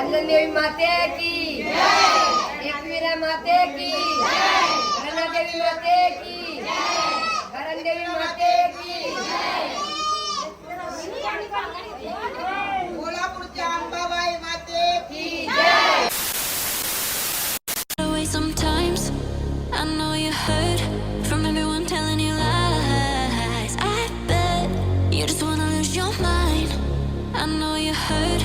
अंजनदेवी माते की एकवीरा माते की देवी माते की देवी माते की कोल्हापूरच्या अंबाबाई माते की Sometimes I know you heard from everyone telling you lies. I bet you just wanna lose your mind. I know you heard.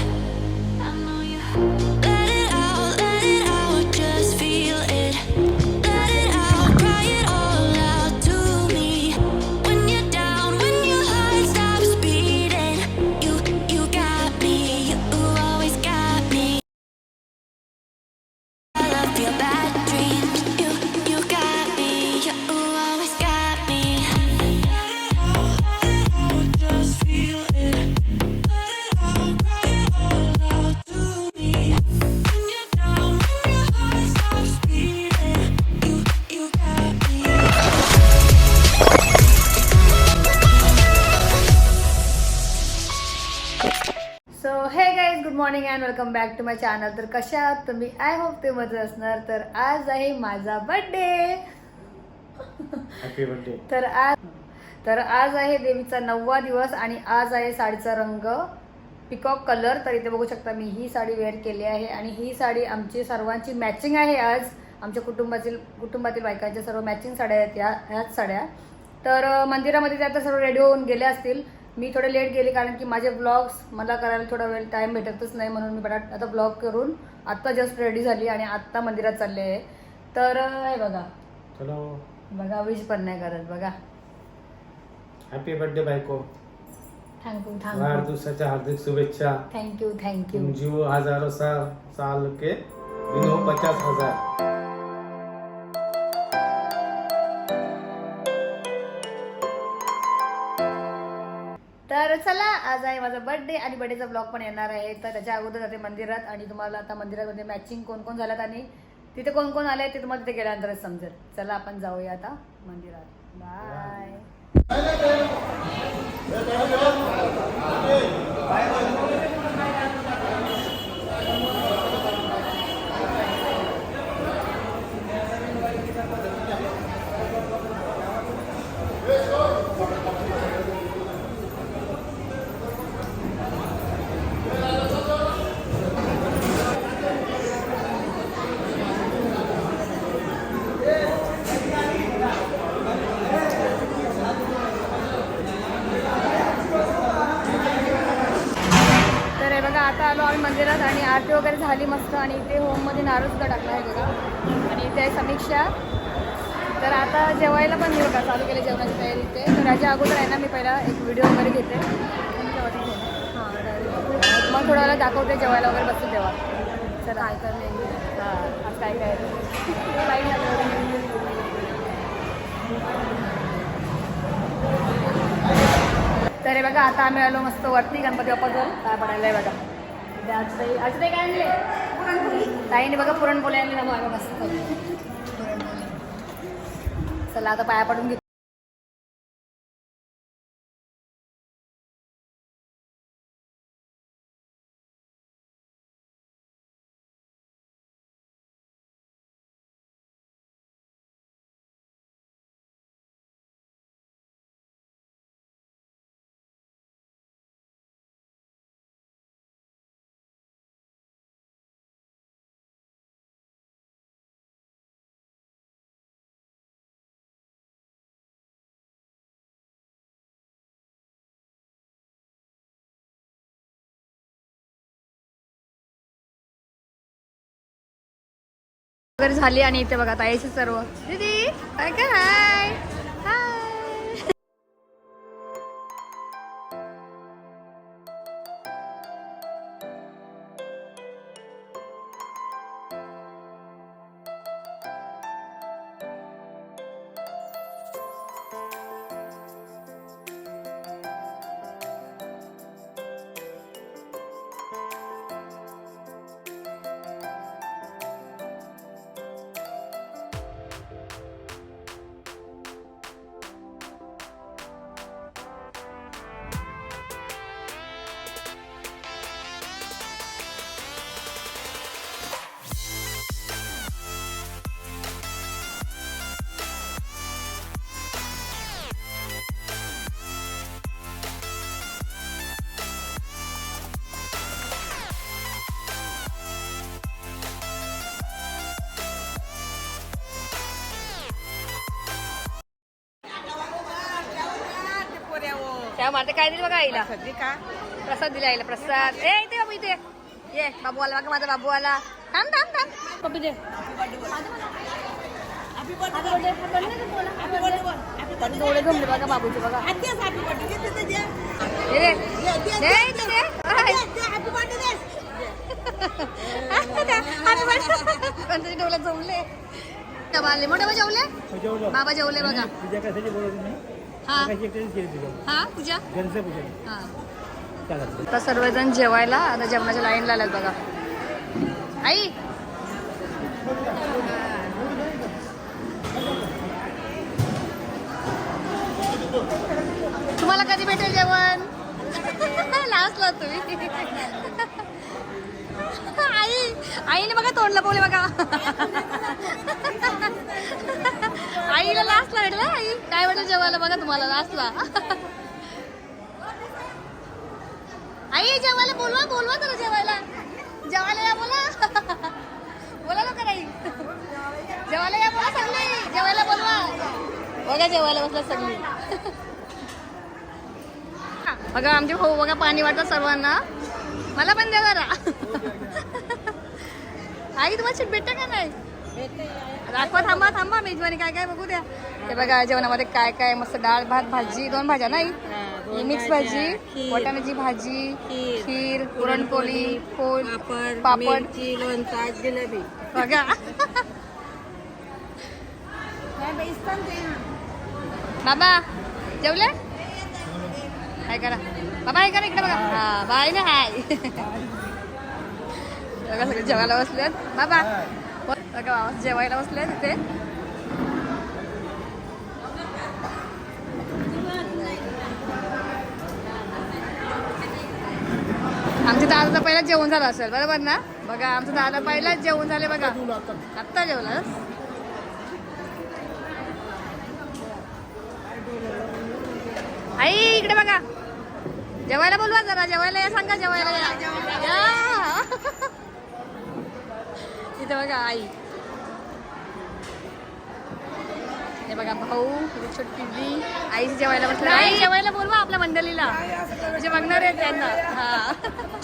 I know you heard. Let it out, just feel it. Let it out, cry it all out to me. When you're down, when your heart stops beating, you got me, you always got me. I love your bad dreams. You got me, you always got me. Just feel it. Let it out, cry it all out to me. When you're down, when your heart stops beating, you got me. So hey guys, good morning and welcome back to my channel. तर कशा आहात तुम्ही? I hope ते मजा असणार. तर आज आहे माझा बर्थडे. Happy birthday. तर आज आहे देवीचा 9वा दिवस आणि आज आहे साडीचा रंग पिकॉक कलर. तर इथे बघू शकता मी ही साडी वेअर केली आहे आणि ही साडी आमची सर्वांची मॅचिंग आहे. आज आमच्या कुटुंबातील बायकांच्या सर्व मॅचिंग साड्या आहेत ह्याच साड्या. तर मंदिरामध्ये त्या तर सर्व रेडी होऊन गेल्या असतील. मी थोडे लेट गेले कारण की माझे ब्लॉग्स मला करायला थोडा वेळ टाईम भेटतच नाही, म्हणून मी आता ब्लॉग करून आत्ता जस्ट रेडी झाली आणि आत्ता मंदिरात चालले आहे. तर हे बघा बघा विश पण नाही करत बघा. हॅपी बर्थडे बायको. थँक्यू वाढदिवसाच्या हार्दिक शुभेच्छा. थँक्यू. तुम जीव हजारों साल के बिनो 50,000. तर चला, आज आहे माझा बर्थडे आणि बर्थडेचा ब्लॉग पण येणार आहे. तर त्याच्या अगोदर जाते मंदिरात आणि तुम्हाला आता मंदिरामध्ये मॅचिंग कोण कोण झाल्यात आणि तिथे कोण कोण आले ते तुम्हाला तिथे गेल्यानंतरच समजेल. चला आपण जाऊया आता मंदिरात. बाय. आता आलो आम्ही मंदिरात आणि आरती वगैरे झाली मस्त आणि इथे होममध्ये नारळ सुद्धा टाकला आहे बघा आणि इथे आहे समीक्षा. तर आता जेवायला पण मी बघा चालू केले जेवणाची तयारी इथे. तर याच्या अगोदर आहे ना मी पहिला एक व्हिडिओ वगैरे घेते हां, मग थोडा वेळा दाखवते जेवायला वगैरे बसते तेव्हा. चला काय करणे हां आज काय काय तर हे बघा आता आम्ही आलो मस्त वरती गणपती बाप्पाजवळ काय पडायला आहे बघा. आज ते काय आणले ताईने बघा पुरणपोळी आणली ना बघा मस्त पुरणपोळी. चला आता पाया पडून घेतो. वगैरे झाली आणि इथे बघा ताईचे सर्व दीदी काय काय हाय हाय. जाम मारते. काय दिली बघा आईला? सध्या का प्रसाद दिला आईला. प्रसाद. ए इथे बाबू इथे ये. बाबू आला बघा माझा बाबू आला. थांब थांब थांब. पप्पी दे. डोळे घुमले बघा बाबूचे बघा. हॅपी बर्थडे दे दे. दे इथे दे. हॅपी बर्थडे कोणतरी डोळे जमले. आले मोठे बा जेवले. बाबा जेवले बघा. हा हा तुझ्या हा. आता सर्वजण जेवायला आता जेवणाच्या लाईनला आल्यात बघा. आई तुम्हाला कधी भेटेल जेवण? लास्टला तुम्ही. आई आईने बघा तोंड लपवले बघा. आईला लास्टला भेटलं. आई काय भेटेल जेवायला बघा तुम्हाला लास्टला. आई जेवायला बोलवा बोलवा तर जेवायला. जेवायला या बोला. बोला लोक नाही. जेवायला या बोला सगळी. जेवायला बोलवा. बघा जेवायला बसला सगळी. बघा आमचे भाऊ बघा पाणी वाटतं सर्वांना. मला पण द्या जरा. आई तुम्हाला सीट भेटतं का नाही? दाखवा. थांबा थांबा. मेजवानी काय काय बघू द्या. हे बघा जेवणामध्ये काय काय मस्त डाळ भात भाजी 2 भाज्या नाही. मिक्स भाजी, वाटाण्याची भाजी, खीर, पुरणपोळी, पोळी, पापड, लोणचा, जिलेबी. बघा बाबा जेवले? काय करा बाबा. काय करा इकडे बघा. हा बाय ना. हाय बघा सगळे जेवायला बसलेत. बाबा बघा बाबा जेवायला बसले तिथे. आमच्या दादाचं पहिलाच जेवण झालं असेल बरोबर ना? बघा आमचं दादा पहिलाच जेवण झाले बघा. आत्ता जेवलं. आई इकडे बघा. जेवायला बोलवा जरा. जेवायला या सांगा. जेवायला या. इथे बघा आई. हे बघा भाऊ छोटी दी. आई जेवायला बसला. आई जेवायला बोलवा आपल्या मंडळीला. म्हणजे बघणार आहे त्यांना. हा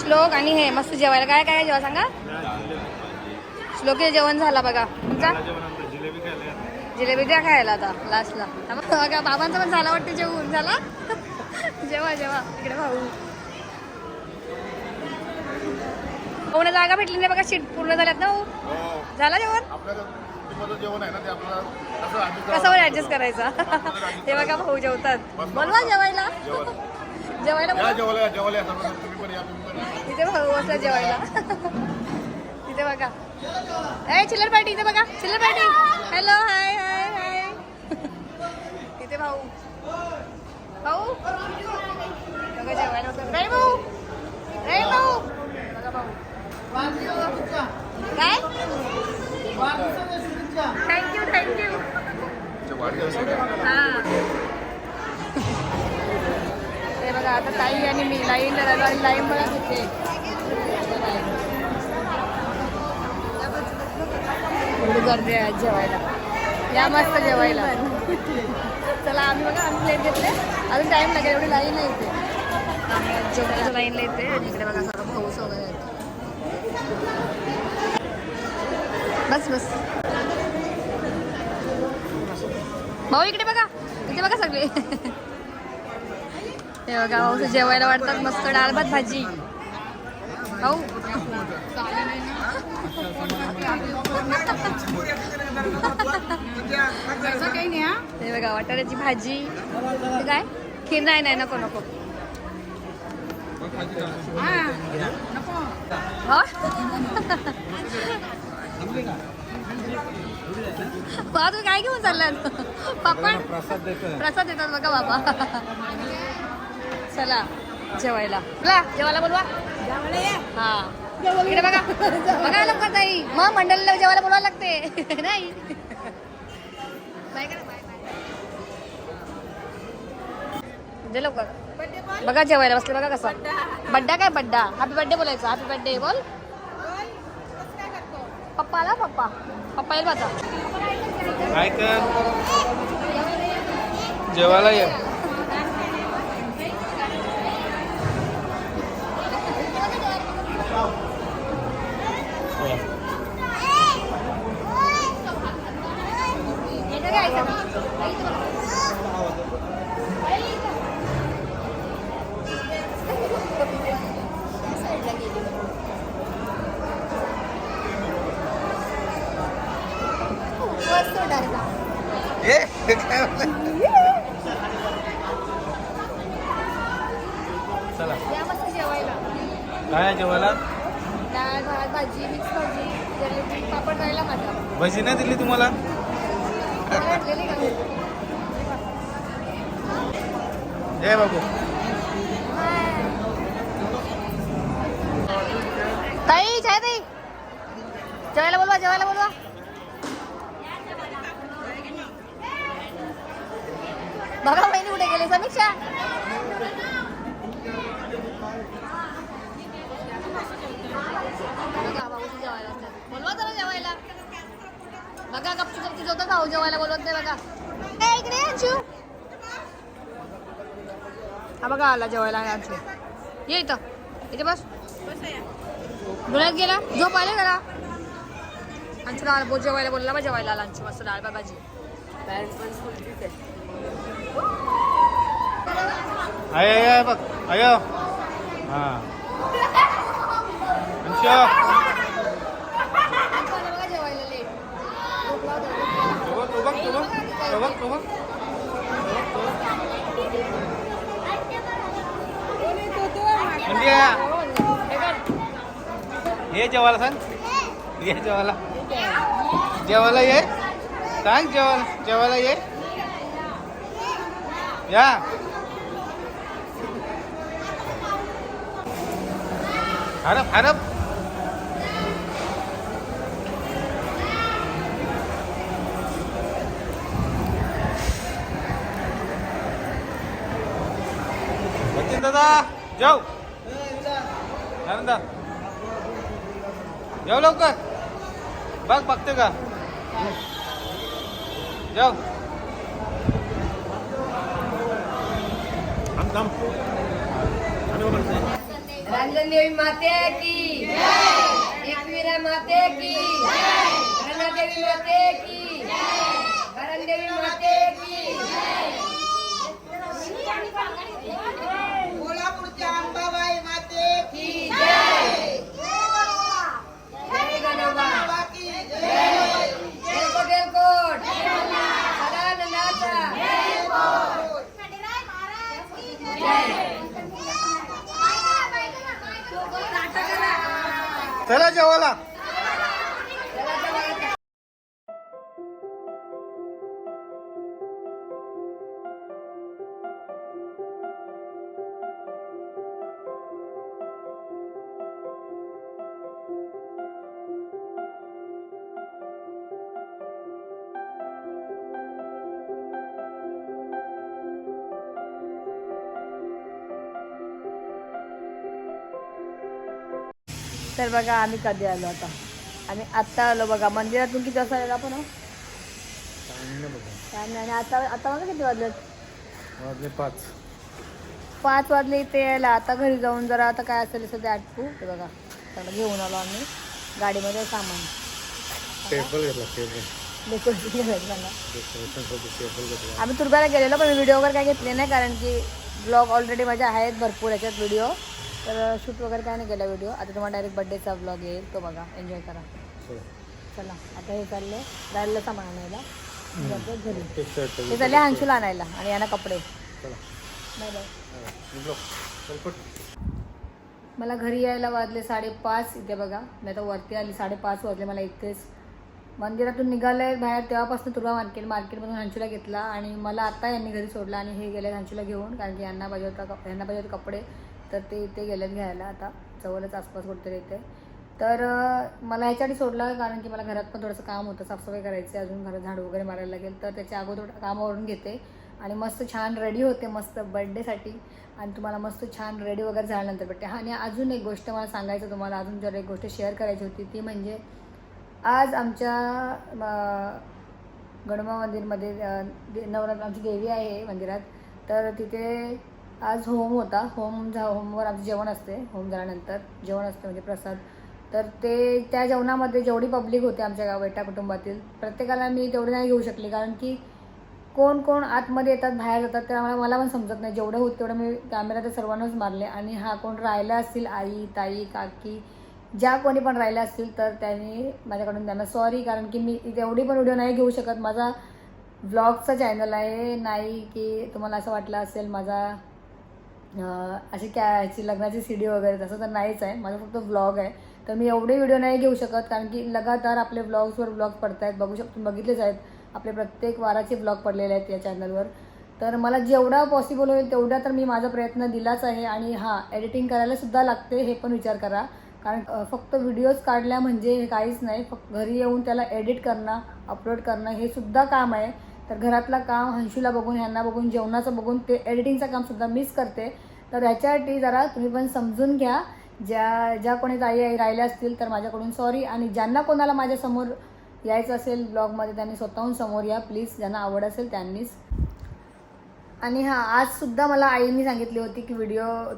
श्लोक आणि हे मस्त जेवायला काय काय जेव्हा सांगा. श्लोकचे जेवण झाला बघा. तुमचा जिलेबी द्या खायला आता लास्टला. बघा बाबांचं पण झाला वाटतं जेवून. झाला जेव्हा जेव्हा इकडे भाऊ. कोणा जागा भेटली नाही बघा. सीट पूर्ण झाल्यात ना. झालं जेवण? कसावर ऍडजस्ट करायचा. हे बघा भाऊ जेवतात. बोलवा जेवायला. जेवायला इथे भाऊ बसला जेवायला. इथे बघा. ए चिल्लर पार्टी. इथे बघा चिल्लर पार्टी. हॅलो हाय हाय हाय. इथे भाऊ भाऊ बघा जेवायला बसला. रे भाऊ रे भाऊ बघा भाऊ. काय थँक्यू थँक्यू. हा ते बघा आता ताई आणि मी लाईन लाईन बघा तिथे. एवढी गर्दी आहे आज जेवायला. या मस्त जेवायला. चला आम्ही बघा आम्ही प्लेट घेतले. अजून टाईम लागेल. एवढी लाईन आहे इथे. आम्ही जेवणाच्या लाईनला येते. आणि इकडे बघा सर्व भाऊस वगैरे आहेत. बस बस भाऊ इकडे बघा. इथे बघा सगळे. हे बघा भाऊ जेवायला वाटतात मस्त डाळ भात भाजी. भाऊ हे बघा वाटाण्याची भाजी. काय खीर नाही नाही नको नको. बाबा तुम्ही काय घेऊन चाललात? पापड प्रसाद देतात बघा बाबा. चला जेवायला. जेवायला बोलवा. हा इकडे बघा. बघा लवकर ताई. मग मंडळीला जेवायला बोलवायला लागते नाही. बाय करा बाय बाय. दे लवकर. बघा जेवायला बसले बघा कसं. बड्डा काय बड्डा. हॅपी बर्थडे बोलायचं. हॅपी बर्थडे बोल. पप्पा आला. पप्पा पप्पा येईल माझा. काय कर जेवायला ये. काय आहे जेवायला? डाळ भात भाजी मिक्स भाजी जलेबी पापड राहिला माझा भजी नाही दिली तुम्हाला? वाटलेली का जय बाबू. ताई जय ताई जेवायला बोलवा जेवायला बोलवा बघा बहिणी कुठे गेले समीक्षा बोलवा जरा जेवायला बघा गपची गपची होतं भाऊ जेवायला बोलवत नाही बघा ए, इकडे ये, अंशू हा बघा आला जेवायला अंशू ये इथं इथे बस डोळ्यात गेला झोप आले जरा अंशू डाळ जेवायला बोलला बा जेवायला आला अंशू मस्त डाळ भाजी आय बघ अयो हा अंशू बघा जेवायला लेट तू बघ इंडिया ये जेवायला सांग ये जेवायला ये सांग जेवायला ये या हरप सचिन दादा जाऊ आनंदा जाऊ लवकर बघते का जाऊ रंजन देवी माते की एकवीरा माते की रना देवी माते की करण देवी माते की कोल्हापूरच्या अंबाबाई माते की जय जय गणोबा की जय. एलकोट एलकोट सदानंदाचा चला जेवायला तर बघा आम्ही कधी आलो आता आम्ही आत्ता आलो बघा मंदिरातून किती वाजता आलेलो आपण काय नाही आणि आता आता बघा किती वाजले वाजले 5 वाजले इथे यायला आता घरी जाऊन जरा आता काय असेल सध्या आटपू ते बघा सगळं घेऊन आलो आम्ही गाडीमध्ये सामान टेबल घेतला डेकोरेशन करायचं मला टेबल घेतला आम्ही तुर्ब्याला गेलेलो पण व्हिडिओ वगैरे काय घेतले नाही कारण की ब्लॉग ऑलरेडी माझे आहेत भरपूर याच्यात व्हिडिओ तर शूट वगैरे काय नाही केला व्हिडिओ आता तुम्हाला डायरेक्ट बड्डेचा ब्लॉग येईल तो बघा एन्जॉय करा चला आता हे चालले राहिलेलं सामान आणायला घरी हे चालले अंशूला आणायला आणि यांना कपडे बाय बाय मला घरी यायला वाजले 5:30 इथे बघा मी आता वरती आली 5:30 वाजले मला इथेच मंदिरातून निघाले बाहेर तेव्हापासून तुर्बा मार्केटमधून हंचूला घेतला आणि मला आता यांनी घरी सोडला आणि हे गेले हंचूला घेऊन कारण की यांना पाहिजे होते कपडे तर ते इथे गेलेत घ्यायला आता जवळच आसपास कुठेतरी इथे तर मला ह्याच्यासाठी सोडलं कारण की मला घरात पण थोडंसं काम होतं साफसफाई करायची अजून घरात झाडू वगैरे मारायला लागेल तर त्याच्या अगोदर कामावरून घेते आणि मस्त छान रेडी होते मस्त बड्डेसाठी आणि तुम्हाला मस्त छान रेडी वगैरे झाल्यानंतर भेटते आणि अजून एक गोष्ट मला सांगायचं तुम्हाला अजून जर एक गोष्ट शेअर करायची होती ती म्हणजे आज आमच्या गणोबा मंदिरमध्ये नवरात्र आमची देवी आहे मंदिरात तर तिथे आज होम होता होमवर आमचं जेवण असते होम झाल्यानंतर जेवण असते म्हणजे प्रसाद तर ते त्या जेवणामध्ये जेवढी पब्लिक होते आमच्या वेटा कुटुंबातील प्रत्येकाला मी तेवढी नाही घेऊ शकली कारण की कोण कोण आतमध्ये येतात बाहेर जातात त्यामुळे मला पण समजत नाही जेवढं होतं तेवढं मी कॅमेरा तर सर्वांनाच मारले आणि हा कोण राहिला असतील आई ताई काकी ज्या कोणी पण राहिल्या असतील तर त्यांनी माझ्याकडून त्यांना सॉरी कारण की मी तेवढी पण व्हिडिओ नाही घेऊ शकत माझा व्लॉगचा चॅनल आहे नाही की तुम्हाला असं वाटलं असेल माझा अशी ह्याची लग्नाची CD वगैरे तसं तर नाहीच आहे, माझा फक्त व्लॉग आहे. तर मी एवढे व्हिडिओ नाही घेऊ शकत कारण की लगातार आपले व्लॉग्सवर व्लॉग पडत आहेत. बघू शकतो, बघितलेच आहेत आपले प्रत्येक वाराचे व्लॉग पडलेले आहेत या चॅनलवर. तर मला जेवढा पॉसिबल होईल तेवढा तर मी माझा प्रयत्न दिलाच आहे. आणि हां, एडिटिंग करायला सुद्धा लागते, हे पण विचार करा. कारण फक्त व्हिडिओज काढल्या म्हणजे हे काहीच नाही. फक्त घरी येऊन त्याला एडिट करणं, अपलोड करणं हे सुद्धा काम आहे. तर घरातलं काम हंशूला बघून, ह्यांना बघून, जेवणाचं बघून ते एडिटिंगचं काम सुद्धा मीच करते. तर ह्याच्यासाठी जरा तुम्ही पण समजून घ्या. ज्या कोणी ताई राहिल्या असतील तर माझ्याकडून सॉरी. आणि ज्यांना कोणाला माझ्यासमोर यायचं असेल ब्लॉगमध्ये त्यांनी स्वतःहून समोर या प्लीज, ज्यांना आवड असेल त्यांनीच. आणि हां, आजसुद्धा मला आईने सांगितली होती की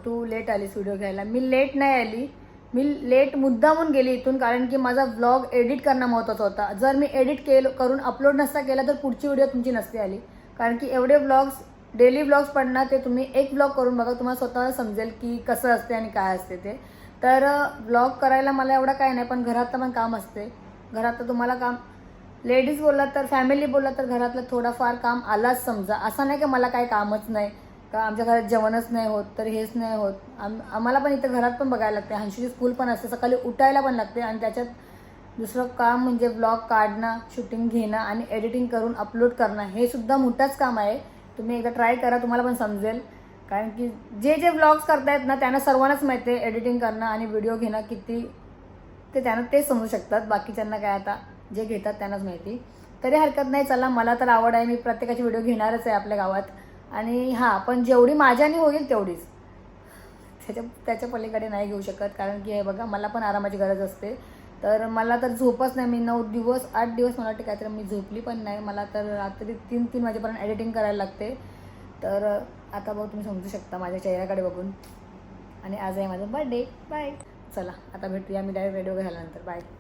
तू लेट आलीस व्हिडिओ घ्यायला. मी लेट नाही आली, मी लेट मुद्दामून गेली इथून कारण की माझा व्लॉग एडिट करणं महत्त्वाचा होता. जर मी एडिट करून अपलोड नसता केला तर पुढची व्हिडिओ तुमची नसती आली. कारण की एवढे व्लॉग्स, डेली व्लॉग्स पडणार ते तुम्ही एक व्लॉग करून बघा, तुम्हाला स्वतःला समजेल की कसं असते आणि काय असते ते. तर व्लॉग करायला मला एवढं काय नाही, पण घरातलं पण काम असते. घरातलं तुम्हाला काम, लेडीज बोललात तर, फॅमिली बोललात तर घरातलं थोडंफार काम आलाच समजा. असं नाही की मला काही कामच नाही, का आमच्या घरात जेवणच नाही होत तर हेच नाही होत. आम्हाला पण इथं घरात पण बघायला लागते, हंशीची स्कूल पण असते, सकाळी उठायला पण लागते. आणि त्याच्यात दुसरं काम म्हणजे व्लॉग काढणं, शूटिंग घेणं आणि एडिटिंग करून अपलोड करणं हे सुद्धा मोठंच काम आहे. तुम्ही एकदा ट्राय करा, तुम्हाला पण समजेल. कारण की जे व्लॉग्स करतायत ना त्यांना सर्वांनाच माहिती आहे एडिटिंग करणं आणि व्हिडिओ घेणं किती ते त्यांना ते समजू शकतात. बाकीच्यांना काय, आता जे घेतात त्यांनाच माहिती. तरी हरकत नाही, चला मला तर आवड आहे, मी प्रत्येकाची व्हिडिओ घेणारच आहे आपल्या गावात. आणि हां, पण जेवढी माझ्याने होईल तेवढीच, त्याच्या पलीकडे नाही घेऊ शकत. कारण की हे बघा, मला पण आरामाची गरज असते. तर मला तर झोपच नाही, मी 9 दिवस 8 दिवस मला वाटते काहीतरी मी झोपली पण नाही. मला तर रात्री 3 वाजेपर्यंत एडिटिंग करायला लागते. तर आता बघ, तुम्ही समजू शकता माझ्या चेहऱ्याकडे बघून. आणि आज आहे माझा बर्थडे. बाय. चला आता भेटूया मी डायरेक्ट व्हिडिओ घ्यायला नंतर. बाय.